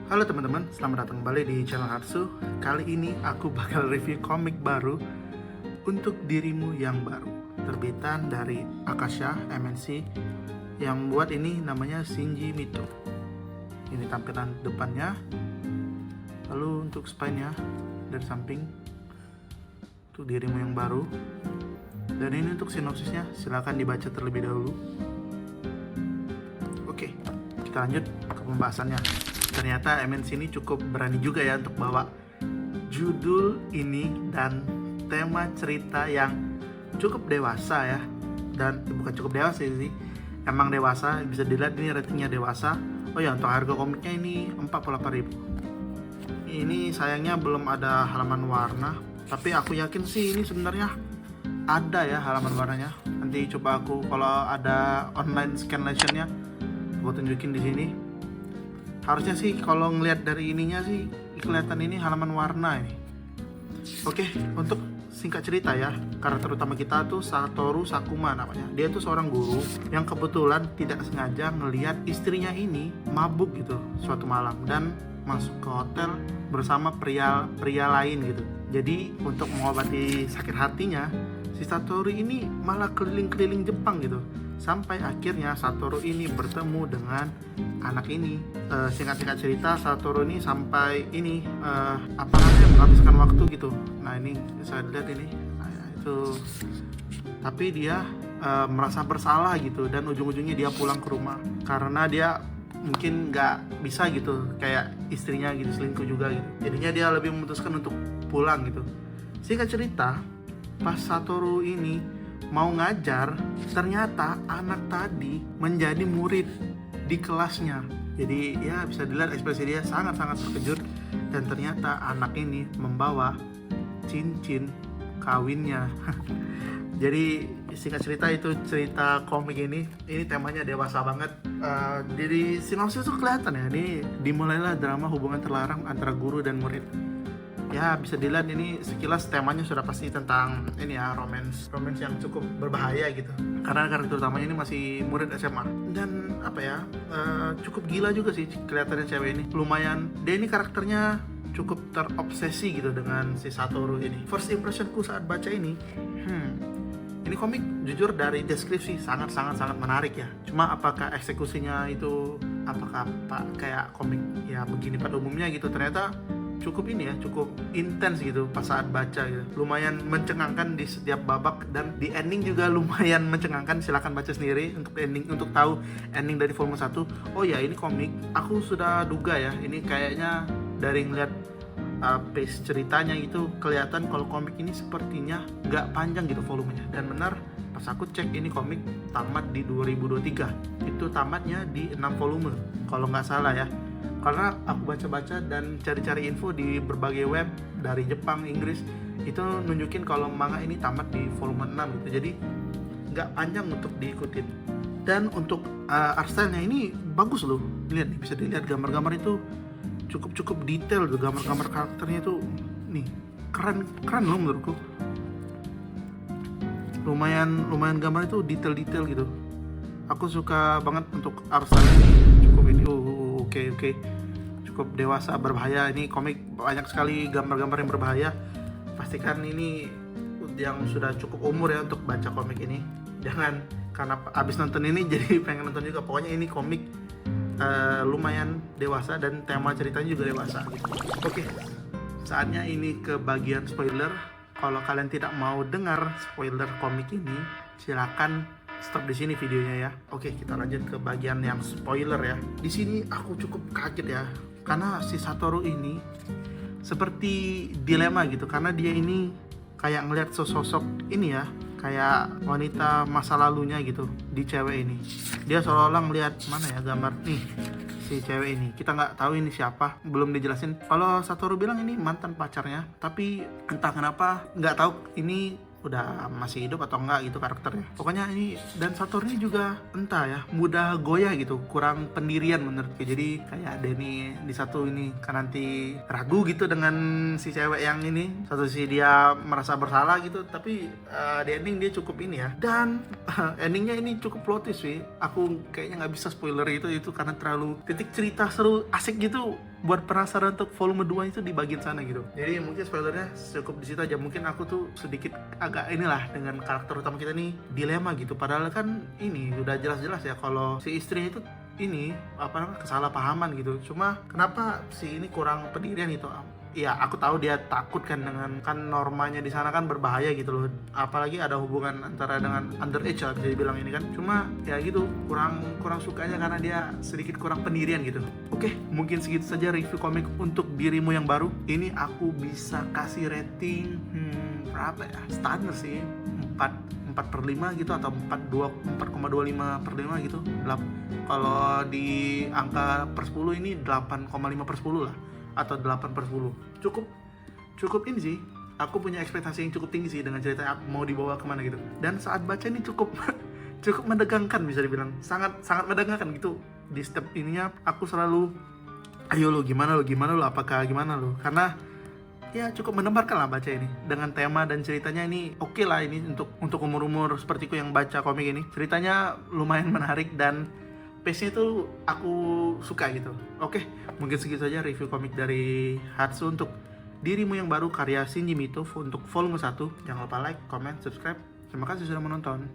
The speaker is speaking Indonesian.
Halo teman-teman, selamat datang kembali di channel Hatsu. Kali ini aku bakal review komik baru untuk dirimu yang baru, terbitan dari Akasha MNC. Yang buat ini namanya Shinji Mito. Ini tampilan depannya. Lalu untuk spine-nya dari samping untuk dirimu yang baru. Dan ini untuk sinopsisnya, silahkan dibaca terlebih dahulu. Oke, kita lanjut ke pembahasannya. Ternyata MNC ini cukup berani juga ya untuk bawa judul ini dan tema cerita yang cukup dewasa ya. Dan bukan cukup dewasa sih, emang dewasa, bisa dilihat ini ratingnya dewasa. Oh ya, untuk harga komiknya ini 48.000. Ini sayangnya belum ada halaman warna, tapi aku yakin sih ini sebenarnya ada ya halaman warnanya. Nanti coba aku kalau ada online scanlationnya aku tunjukin di sini. Harusnya sih kalau ngelihat dari ininya sih kelihatan ini halaman warna ini. Oke, untuk singkat cerita ya, karakter utama kita tuh Satoru Sakuma namanya. Dia tuh seorang guru yang kebetulan tidak sengaja ngelihat istrinya ini mabuk gitu suatu malam dan masuk ke hotel bersama pria lain gitu. Jadi untuk mengobati sakit hatinya, si Satoru ini malah keliling-keliling Jepang gitu. Sampai akhirnya Satoru ini bertemu dengan anak ini. Singkat-singkat cerita, Satoru ini sampai ini menghabiskan waktu gitu. Nah ini saya lihat ini, nah, itu. Tapi dia merasa bersalah gitu dan ujung-ujungnya dia pulang ke rumah karena dia mungkin nggak bisa gitu kayak istrinya gitu selingkuh juga gitu. Jadinya dia lebih memutuskan untuk pulang gitu. Singkat cerita, pas Satoru ini mau ngajar, ternyata anak tadi menjadi murid di kelasnya. Jadi ya bisa dilihat ekspresi dia sangat-sangat terkejut. Dan ternyata anak ini membawa cincin kawinnya. Jadi singkat cerita itu cerita komik ini temanya dewasa banget. Jadi sinopsis itu kelihatan ya, ini dimulailah drama hubungan terlarang antara guru dan murid. Ya bisa dilihat ini sekilas temanya sudah pasti tentang ini ya, romance yang cukup berbahaya gitu karena karakter utamanya ini masih murid SMA. Dan apa ya, cukup gila juga sih kelihatannya cewek ini. Lumayan, dia ini karakternya cukup terobsesi gitu dengan si Satoru ini. First impressionku saat baca ini komik jujur dari deskripsi sangat menarik ya. Cuma apakah eksekusinya itu apakah kayak komik ya begini pada umumnya gitu, ternyata cukup ini ya, cukup intens gitu pas saat baca gitu. Lumayan mencengangkan di setiap babak dan di ending juga lumayan mencengangkan. Silakan baca sendiri untuk ending, untuk tahu ending dari volume 1. Oh ya, ini komik aku sudah duga ya, ini kayaknya dari ngeliat pace ceritanya itu kelihatan kalau komik ini sepertinya nggak panjang gitu volumenya. Dan benar, pas aku cek ini komik tamat di 2023. Itu tamatnya di 6 volume kalau nggak salah ya. Karena aku baca-baca dan cari-cari info di berbagai web dari Jepang, Inggris, itu nunjukin kalau manga ini tamat di volume 6 gitu. Jadi nggak panjang untuk diikutin. Dan untuk art style-nya ini bagus loh. Lihat nih, bisa dilihat gambar-gambar itu cukup detail tuh, gambar-gambar karakternya itu nih keren loh menurutku. Lumayan gambar itu detail gitu. Aku suka banget untuk art style ini. Cukup ini oke. Cukup dewasa, berbahaya. Ini komik banyak sekali gambar-gambar yang berbahaya. Pastikan ini yang sudah cukup umur ya untuk baca komik ini. Jangan karena abis nonton ini jadi pengen nonton juga. Pokoknya ini komik lumayan dewasa dan tema ceritanya juga dewasa gitu. Oke, saatnya ini ke bagian spoiler. Kalau kalian tidak mau dengar spoiler komik ini, silakan stop di sini videonya ya. Oke, kita lanjut ke bagian yang spoiler ya. Di sini aku cukup kaget ya, karena si Satoru ini seperti dilema gitu, karena dia ini kayak ngelihat sosok ini ya, kayak wanita masa lalunya gitu di cewek ini. Dia seolah-olah ngelihat mana ya gambar nih si cewek ini, kita nggak tahu ini siapa, belum dijelasin. Kalau Satoru bilang ini mantan pacarnya, tapi entah kenapa nggak tahu ini udah masih hidup atau enggak gitu karakternya. Pokoknya ini, dan Satoru ini juga entah ya, mudah goyah gitu, kurang pendirian menurutku. Jadi kayak Denny di satu ini kan nanti ragu gitu dengan si cewek yang ini, satu sisi dia merasa bersalah gitu, tapi di ending dia cukup ini ya. Dan endingnya ini cukup plot twist sih. Aku kayaknya nggak bisa spoiler itu karena terlalu titik cerita seru asik gitu buat penasaran untuk volume 2 itu di bagian sana gitu. Jadi mungkin spoilernya cukup di situ aja. Mungkin aku tuh sedikit agak inilah dengan karakter utama kita nih dilema gitu. Padahal kan ini udah jelas-jelas ya kalau si istrinya itu ini apa namanya kesalahpahaman gitu. Cuma kenapa si ini kurang pendirian gitu? Ya aku tahu dia takut kan dengan kan normanya di sana kan berbahaya gitu loh, apalagi ada hubungan antara dengan underage lah bisa dibilang ini kan. Cuma ya gitu kurang sukanya karena dia sedikit kurang pendirian gitu. Oke, mungkin segitu saja review komik untuk dirimu yang baru. Ini aku bisa kasih rating berapa ya, standar sih 4/5 gitu atau 4,25/5 gitu. Kalau di angka per 10 ini 8,5/10 lah atau 8/10. Cukup ini sih, aku punya ekspektasi yang cukup tinggi sih dengan cerita yang mau dibawa kemana gitu. Dan saat baca ini cukup menegangkan bisa dibilang, sangat menegangkan gitu. Di step ininya aku selalu ayo lo gimana lo apakah gimana lo, karena ya cukup mendebarkan lah baca ini dengan tema dan ceritanya ini oke lah ini untuk umur sepertiku yang baca komik ini. Ceritanya lumayan menarik dan pace-nya tuh aku suka gitu. Oke, mungkin segitu saja review komik dari Hatsu untuk dirimu yang baru karya Shinji Mito untuk volume 1. Jangan lupa like, comment, subscribe. Terima kasih sudah menonton.